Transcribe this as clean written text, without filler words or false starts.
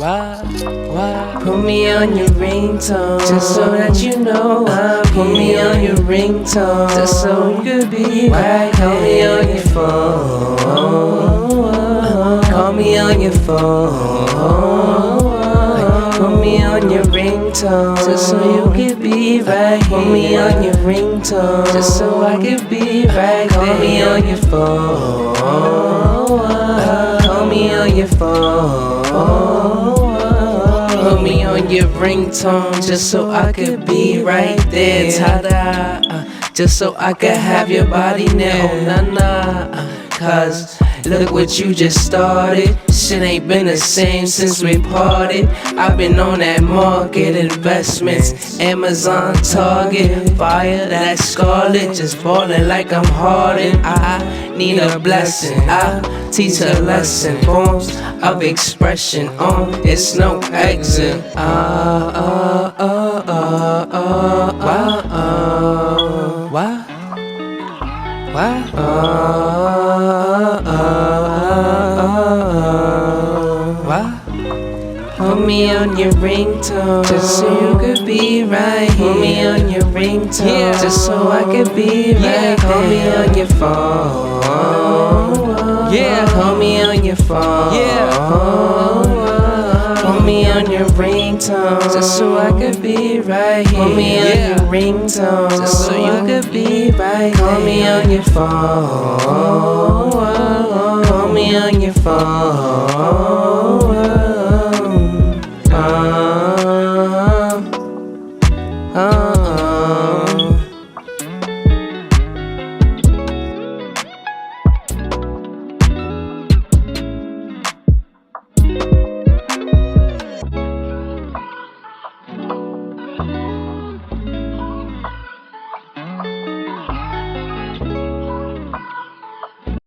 Why? Put me on your ringtone, just so that you know I'm here. Put me on your ringtone, just so you could be right. Call me on your phone. Call me on your phone. Put me on your ringtone, just so you could be right. Put me on your ringtone, just so I could be right. Call me on your phone. Call me on your phone. Put me on your ringtone, just so I could be right there. Ta-da, just so I could have your body now. Oh, nah, cause look what you just started. Shit ain't been the same since we parted. I've been on that market, investments, Amazon, Target. Fire that scarlet, just ballin' like I'm Harden. I need a blessing, I teach a lesson. Forms of expression, it's no exit. Why? Put me on your ringtone, just so you could be right. Put me on your ringtone, just so I could be right. Call me on your phone. Call me on your phone. Put me on your ringtone, just so I could be right. Put me on your ringtone, just so you could be right. Call me on your phone. Call me on your phone.